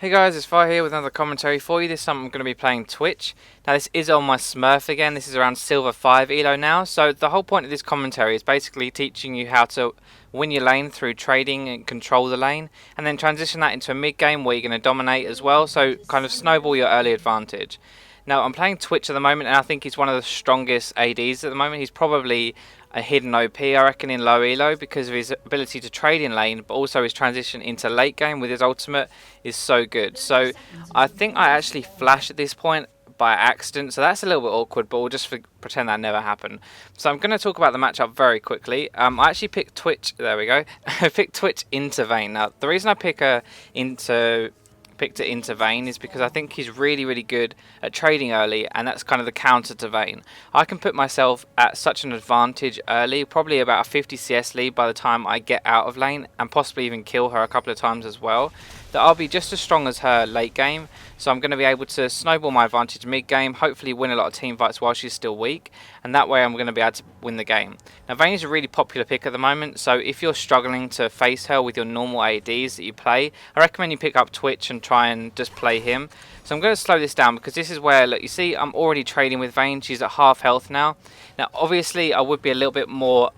Hey guys, it's Fire here with another commentary for you. This time I'm going to be playing Twitch. Now this is on my Smurf again. This is around Silver 5 elo now. So the whole point of this commentary is basically teaching you how to win your lane through trading and control the lane. And then transition that into a mid game where you're going to dominate as well. So kind of snowball your early advantage. Now I'm playing Twitch at the moment and I think he's one of the strongest ADs at the moment. He's probably a hidden OP I reckon in low elo because of his ability to trade in lane, but also his transition into late game with his ultimate is so good. So I think I actually flash at this point by accident, so that's a little bit awkward, but we'll just pretend that never happened. So I'm going to talk about the matchup very quickly. I actually picked Twitch, there we go, I picked Twitch into Vayne. Now the reason I picked it into Vayne is because I think he's really good at trading early, and that's kind of the counter to Vayne. I can put myself at such an advantage early, probably about a 50 CS lead by the time I get out of lane, and possibly even kill her a couple of times as well, that I'll be just as strong as her late game. So I'm going to be able to snowball my advantage mid game, hopefully win a lot of team fights while she's still weak, and that way I'm going to be able to win the game. Now Vayne is a really popular pick at the moment, so if you're struggling to face her with your normal ADs that you play, I recommend you pick up Twitch and try and just play him. So I'm going to slow this down because this is where, look, you see I'm already trading with Vayne. She's at half health now. Now obviously I would be a little bit more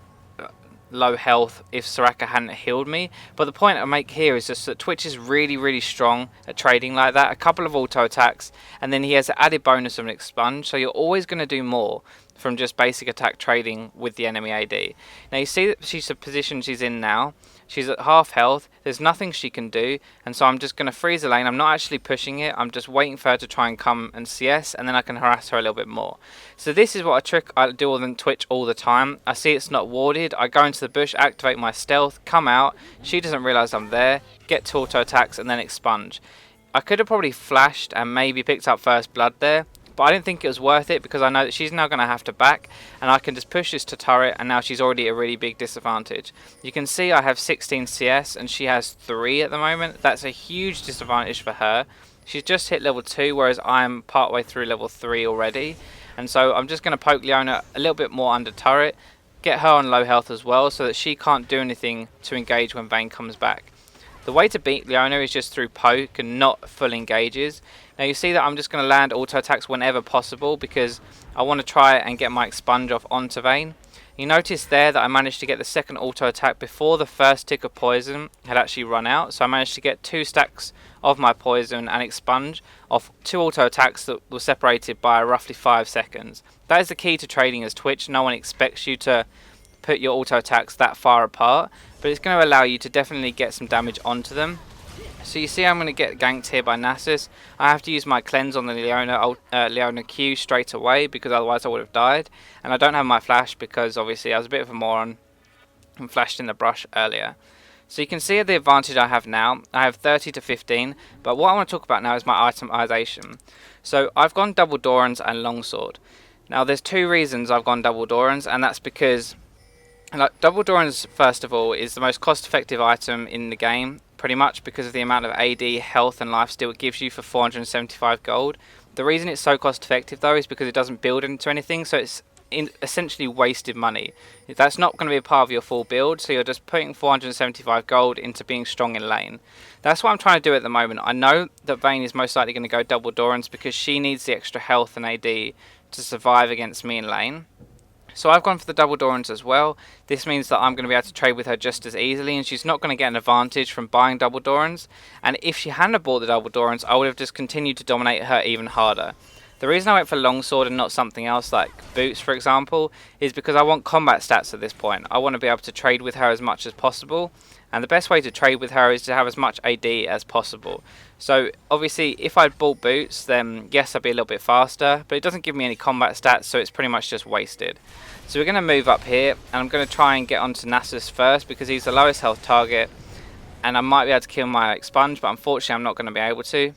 low health if Soraka hadn't healed me, but the point I make here is just that Twitch is really strong at trading like that. A couple of auto attacks, and then he has an added bonus of an expunge, so you're always going to do more from just basic attack trading with the enemy AD. Now you see that she's the position she's in now. She's at half health, there's nothing she can do, and so I'm just going to freeze the lane. I'm not actually pushing it, I'm just waiting for her to try and come and CS, and then I can harass her a little bit more. So this is what a trick I do on Twitch all the time. I see it's not warded, I go into the bush, activate my stealth, come out, she doesn't realise I'm there, get to auto attacks, and then expunge. I could have probably flashed and maybe picked up first blood there, but I didn't think it was worth it because I know that she's now going to have to back, and I can just push this to turret, and now she's already at a really big disadvantage. You can see I have 16 CS and she has 3 at the moment. That's a huge disadvantage for her. She's just hit level 2 whereas I'm partway through level 3 already, and so I'm just going to poke Leona a little bit more under turret, get her on low health as well so that she can't do anything to engage when Vayne comes back. The way to beat Leona is just through poke and not full engages. Now you see that I'm just going to land auto attacks whenever possible because I want to try and get my expunge off onto Vayne. You notice there that I managed to get the second auto attack before the first tick of poison had actually run out. So I managed to get 2 stacks of my poison and expunge off 2 auto attacks that were separated by roughly 5 seconds. That is the key to trading as Twitch. No one expects you to put your auto attacks that far apart, but it's going to allow you to definitely get some damage onto them. So you see I'm going to get ganked here by Nasus. I have to use my cleanse on the Leona Q straight away because otherwise I would have died. And I don't have my flash because obviously I was a bit of a moron and flashed in the brush earlier. So you can see the advantage I have now. I have 30 to 15, but what I want to talk about now is my itemization. So I've gone double Dorans and longsword. Now there's 2 reasons I've gone double Dorans, and that's because double Dorans, first of all, is the most cost-effective item in the game, pretty much because of the amount of AD, health and lifesteal it gives you for 475 gold. The reason it's so cost-effective though is because it doesn't build into anything, so it's essentially wasted money. That's not going to be a part of your full build, so you're just putting 475 gold into being strong in lane. That's what I'm trying to do at the moment. I know that Vayne is most likely going to go double Dorans because she needs the extra health and AD to survive against me in lane. So I've gone for the double Dorans as well. This means that I'm going to be able to trade with her just as easily, and she's not going to get an advantage from buying double Dorans. And if she hadn't bought the double Dorans, I would have just continued to dominate her even harder. The reason I went for longsword and not something else like boots, for example, is because I want combat stats at this point. I want to be able to trade with her as much as possible, and the best way to trade with her is to have as much AD as possible. So obviously if I'd bought boots, then yes, I'd be a little bit faster, but it doesn't give me any combat stats, so it's pretty much just wasted. So we're going to move up here, and I'm going to try and get onto Nasus first because he's the lowest health target, and I might be able to kill my expunge, but unfortunately I'm not going to be able to.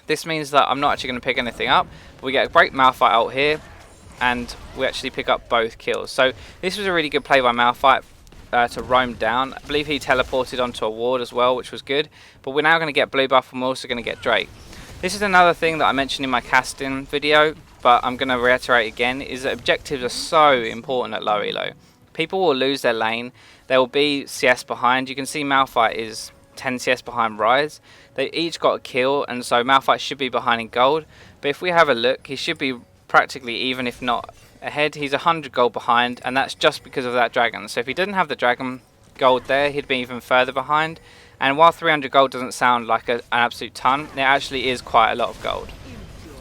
This means that I'm not actually going to pick anything up, but we get a great Malphite ult here, and we actually pick up both kills. So this was a really good play by Malphite to roam down. I believe he teleported onto a ward as well, which was good, but we're now going to get blue buff and we're also going to get Drake. This is another thing that I mentioned in my casting video, but I'm going to reiterate again, is that objectives are so important at low elo. People will lose their lane, there will be CS behind. You can see Malphite is 10 CS behind Rise. They each got a kill, and so Malphite should be behind in gold. But if we have a look, he should be practically even, if not ahead. He's 100 gold behind, and that's just because of that dragon. So if he didn't have the dragon gold there, he'd be even further behind. And while 300 gold doesn't sound like an absolute ton, it actually is quite a lot of gold.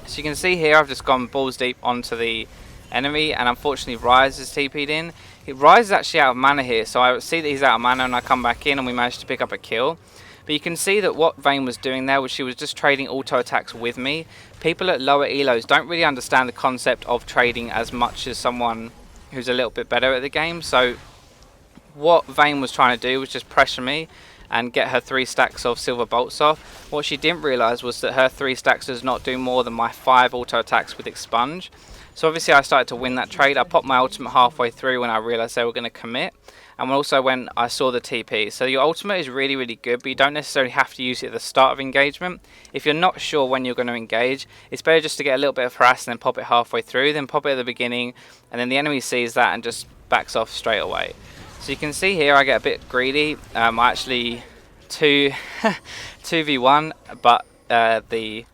So you can see here I've just gone balls deep onto the enemy, and unfortunately Rise is TP'd in. Rise is actually out of mana here, so I see that he's out of mana, and I come back in and we managed to pick up a kill. But you can see that what Vayne was doing there was she was just trading auto attacks with me. People at lower elos don't really understand the concept of trading as much as someone who's a little bit better at the game. So what Vayne was trying to do was just pressure me and get her 3 stacks of silver bolts off. What she didn't realise was that her 3 stacks does not do more than my 5 auto attacks with Expunge. So obviously I started to win that trade. I popped my ultimate halfway through when I realised they were going to commit, and also when I saw the TP. So your ultimate is really, really good, but you don't necessarily have to use it at the start of engagement. If you're not sure when you're going to engage, it's better just to get a little bit of harass and then pop it halfway through, then pop it at the beginning, and then the enemy sees that and just backs off straight away. So you can see here I get a bit greedy. I actually 2v1, but the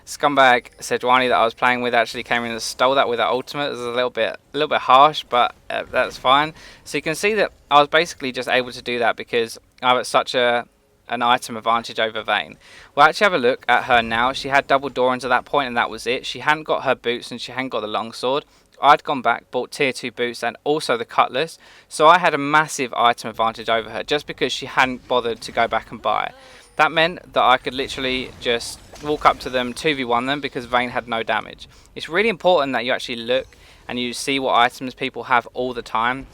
scumbag Sejuani that I was playing with actually came in and stole that with her ultimate. It was a little bit harsh, but that's fine. So you can see that I was basically just able to do that because I was such an item advantage over Vayne. We'll actually have a look at her now. She had double Dorans at that point, and that was it. She hadn't got her boots and she hadn't got the longsword. I'd gone back, bought tier 2 boots and also the cutlass, so I had a massive item advantage over her just because she hadn't bothered to go back and buy. That meant that I could literally just walk up to them, 2v1 them, because Vayne had no damage. It's really important that you actually look and you see what items people have all the time.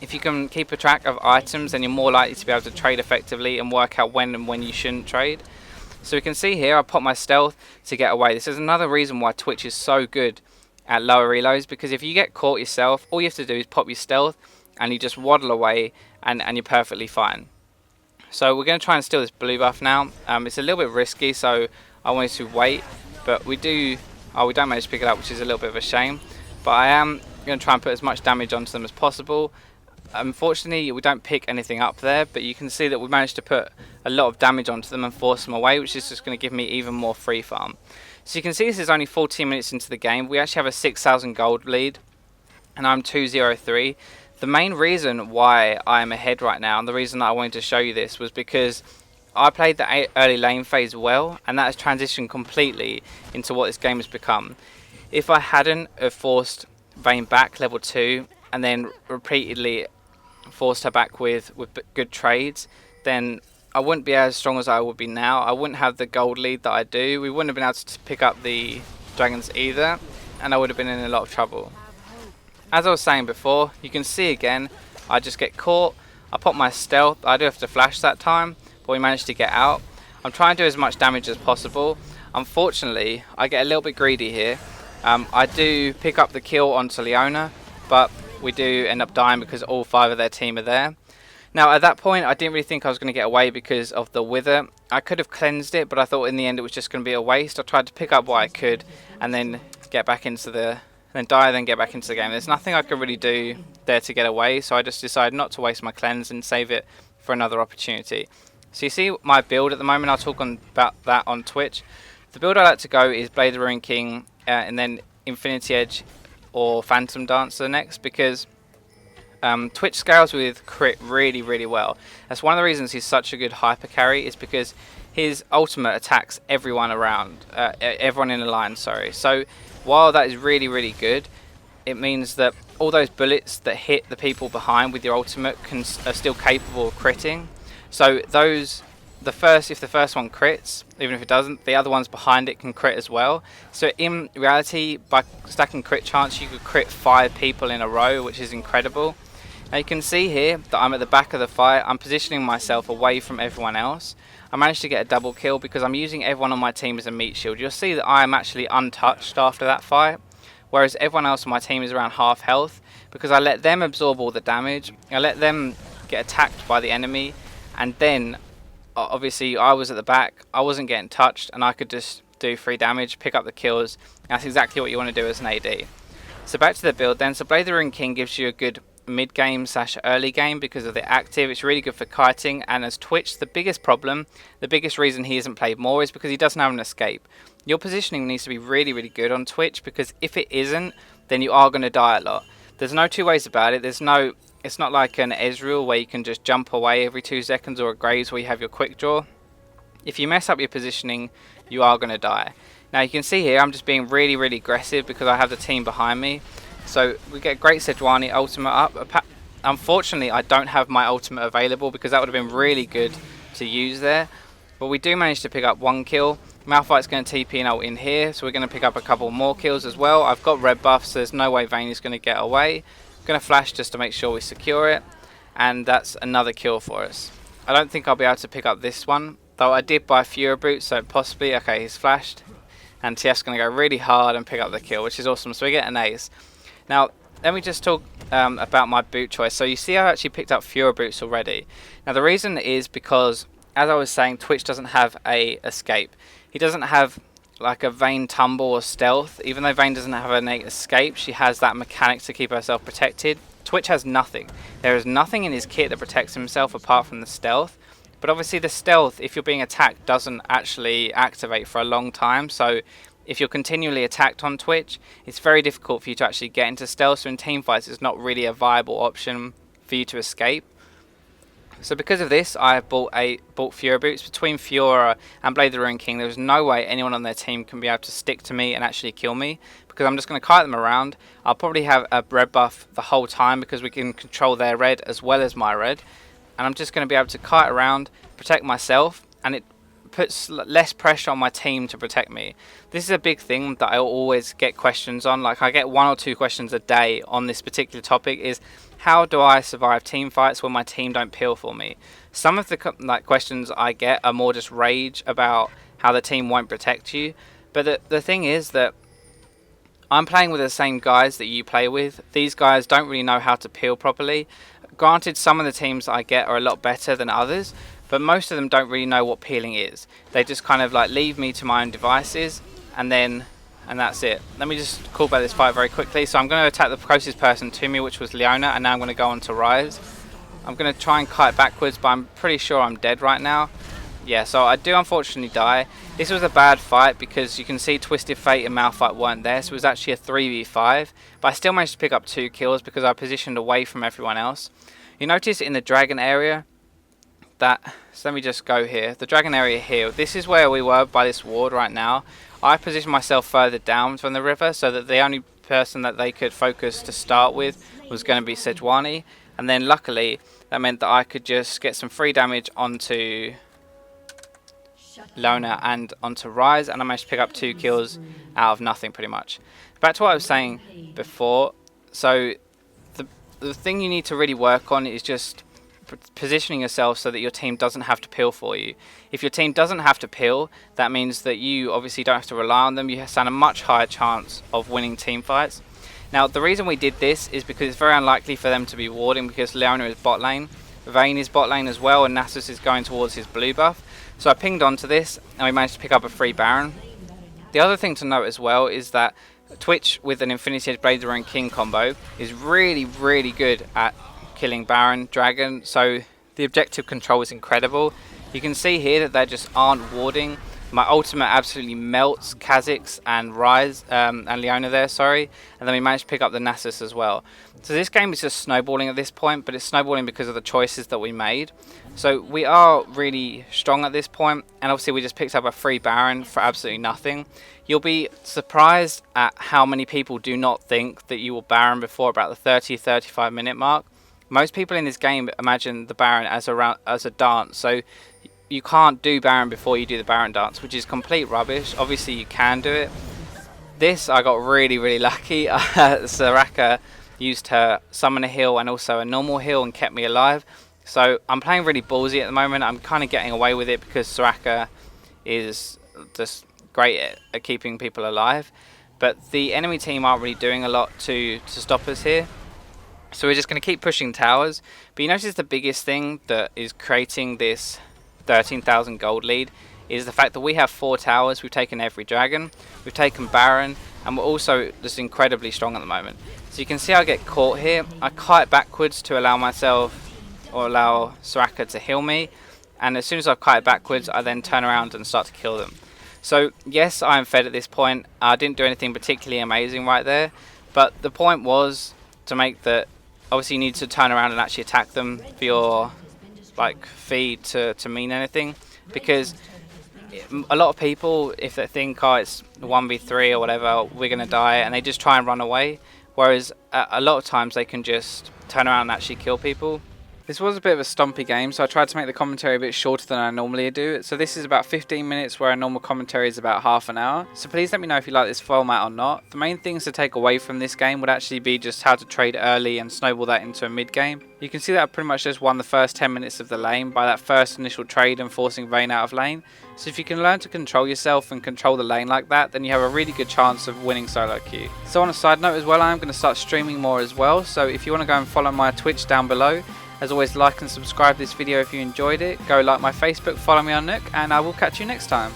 If you can keep a track of items, then you're more likely to be able to trade effectively and work out when and when you shouldn't trade. So we can see here I pop my stealth to get away. This is another reason why Twitch is so good at lower reloads, because if you get caught yourself, all you have to do is pop your stealth and you just waddle away and you're perfectly fine. So we're going to try and steal this blue buff now. It's a little bit risky, so I wanted to wait, but we don't manage to pick it up, which is a little bit of a shame. But I am going to try and put as much damage onto them as possible. Unfortunately, we don't pick anything up there, but you can see that we managed to put a lot of damage onto them and force them away, which is just going to give me even more free farm. So you can see this is only 14 minutes into the game. We actually have a 6,000 gold lead, and I'm 203. The main reason why I'm ahead right now, and the reason that I wanted to show you this, was because I played the early lane phase well, and that has transitioned completely into what this game has become. If I hadn't have forced Vayne back level 2, and then repeatedly forced her back with good trades, then I wouldn't be as strong as I would be now. I wouldn't have the gold lead that I do. We wouldn't have been able to pick up the dragons either, and I would have been in a lot of trouble. As I was saying before, you can see again, I just get caught. I pop my stealth. I do have to flash that time, but we managed to get out. I'm trying to do as much damage as possible. Unfortunately, I get a little bit greedy here. I do pick up the kill onto Leona, but we do end up dying because all 5 of their team are there. Now at that point I didn't really think I was going to get away because of the wither. I could have cleansed it, but I thought in the end it was just going to be a waste. I tried to pick up what I could and then get back into the then get back into the game. There's nothing I could really do there to get away, so I just decided not to waste my cleanse and save it for another opportunity. So you see my build at the moment. I'll talk about that on Twitch. The build I like to go is Blade of the Ruined King and then Infinity Edge or Phantom Dancer next, because Twitch scales with crit really, really well. That's one of the reasons he's such a good hyper carry, is because his ultimate attacks everyone around, everyone in the line, sorry. So while that is really, really good, it means that all those bullets that hit the people behind with your ultimate are still capable of critting. So if the first one crits, even if it doesn't, the other ones behind it can crit as well. So in reality, by stacking crit chance, you could crit 5 people in a row, which is incredible. Now you can see here that I'm at the back of the fight. I'm positioning myself away from everyone else. I managed to get a double kill because I'm using everyone on my team as a meat shield. You'll see that I am actually untouched after that fight, whereas everyone else on my team is around half health, because I let them absorb all the damage. I let them get attacked by the enemy, and then obviously I was at the back. I wasn't getting touched, and I could just do free damage, pick up the kills. That's exactly what you want to do as an AD. So back to the build then. So Blade of the Ruined King gives you a good mid game / early game because of the active. It's really good for kiting, and as Twitch, the biggest problem, the biggest reason he isn't played more is because he doesn't have an escape. Your positioning needs to be really, really good on Twitch, because if it isn't, then you are going to die a lot. There's no two ways about it. It's not like an Ezreal where you can just jump away every 2 seconds, or a Graves where you have your quick draw. If you mess up your positioning, you are going to die. Now you can see here I'm just being really, really aggressive because I have the team behind me. So we get great Sejuani ultimate up. Unfortunately, I don't have my ultimate available because that would have been really good to use there. But we do manage to pick up 1 kill. Malphite's going to TP and ult in here, so we're going to pick up a couple more kills as well. I've got red buff, so there's no way Vayne is going to get away. I'm going to flash just to make sure we secure it. And that's another kill for us. I don't think I'll be able to pick up this one, though I did buy Fury Boots, so possibly. Okay, he's flashed. And TF's going to go really hard and pick up the kill, which is awesome. So we get an ace. Now, let me just talk about my boot choice. So you see I actually picked up Fury Boots already. Now the reason is because, as I was saying, Twitch doesn't have a escape. He doesn't have like a Vayne tumble or stealth. Even though Vayne doesn't have an innate escape, she has that mechanic to keep herself protected. Twitch has nothing. There is nothing in his kit that protects himself apart from the stealth. But obviously the stealth, if you're being attacked, doesn't actually activate for a long time. So if you're continually attacked on Twitch, it's very difficult for you to actually get into stealth. So in teamfights, it's not really a viable option for you to escape. So because of this, I bought Fury Boots. Between Fiora and Blade the Ruined King, there's no way anyone on their team can be able to stick to me and actually kill me, because I'm just going to kite them around. I'll probably have a red buff the whole time because we can control their red as well as my red. And I'm just going to be able to kite around, protect myself, and it puts less pressure on my team to protect me. This is a big thing that I always get questions on. Like, I get 1 or 2 questions a day on this particular topic, is how do I survive team fights when my team don't peel for me? Some of the questions I get are more just rage about how the team won't protect you. But the thing is that I'm playing with the same guys that you play with. These guys don't really know how to peel properly. Granted, some of the teams I get are a lot better than others, but most of them don't really know what peeling is. They just kind of like leave me to my own devices, and that's it. Let me just call back this fight very quickly. So I'm going to attack the closest person to me, which was Leona, and now I'm going to go on to Rise. I'm going to try and kite backwards, but I'm pretty sure I'm dead right now. Yeah, so I do unfortunately die. This was a bad fight because you can see Twisted Fate and Malphite weren't there, so it was actually a 3v5. But I still managed to pick up 2 kills because I positioned away from everyone else. You notice in the dragon area that, so let me just go here, the dragon area here, this is where we were by this ward right now. I positioned myself further down from the river so that the only person that they could focus to start with was going to be Sejuani, and then luckily that meant that I could just get some free damage onto Lona and onto Rise, and I managed to pick up 2 kills out of nothing pretty much. Back to what I was saying before, so the thing you need to really work on is just positioning yourself so that your team doesn't have to peel for you. If your team doesn't have to peel, that means that you obviously don't have to rely on them. You stand a much higher chance of winning team fights. Now the reason we did this is because it's very unlikely for them to be warding, because Leona is bot lane, Vayne is bot lane as well, and Nasus is going towards his blue buff. So I pinged onto this and we managed to pick up a free Baron. The other thing to note as well is that Twitch with an Infinity Edge Blade the Ruined King combo is really, really good at killing Baron, Dragon, so the objective control is incredible. You can see here that they just aren't warding. My ultimate absolutely melts Kha'Zix and Rise, and Leona there, sorry, and then we managed to pick up the Nasus as well. So this game is just snowballing at this point, but it's snowballing because of the choices that we made. So we are really strong at this point, and obviously we just picked up a free Baron for absolutely nothing. You'll be surprised at how many people do not think that you will Baron before about the 30-35 minute mark. Most people in this game imagine the Baron as a dance, so you can't do Baron before you do the Baron dance, which is complete rubbish. Obviously you can do it. This I got really, really lucky. Soraka used her summoner heal and also a normal heal and kept me alive. So I'm playing really ballsy at the moment. I'm kind of getting away with it because Soraka is just great at keeping people alive. But the enemy team aren't really doing a lot to stop us here. So we're just going to keep pushing towers. But you notice the biggest thing that is creating this 13,000 gold lead is the fact that we have 4 towers. We've taken every dragon, we've taken Baron, and we're also just incredibly strong at the moment. So you can see I get caught here. I kite backwards to allow myself, or allow Soraka to heal me, and as soon as I kite backwards I then turn around and start to kill them. So yes, I am fed at this point. I didn't do anything particularly amazing right there, but the point was to make that obviously you need to turn around and actually attack them for your like feed to mean anything, because a lot of people, if they think, oh, it's 1v3 or whatever, we're gonna die, and they just try and run away, whereas a lot of times they can just turn around and actually kill people. This was a bit of a stompy game, so I tried to make the commentary a bit shorter than I normally do. So this is about 15 minutes, where a normal commentary is about half an hour. So please let me know if you like this format or not. The main things to take away from this game would actually be just how to trade early and snowball that into a mid game. You can see that I pretty much just won the first 10 minutes of the lane by that first initial trade and forcing Vayne out of lane. So if you can learn to control yourself and control the lane like that, then you have a really good chance of winning solo queue. So on a side note as well, I am going to start streaming more as well. So if you want to go and follow my Twitch down below, as always, like and subscribe this video if you enjoyed it. Go like my Facebook, follow me on Nook, and I will catch you next time.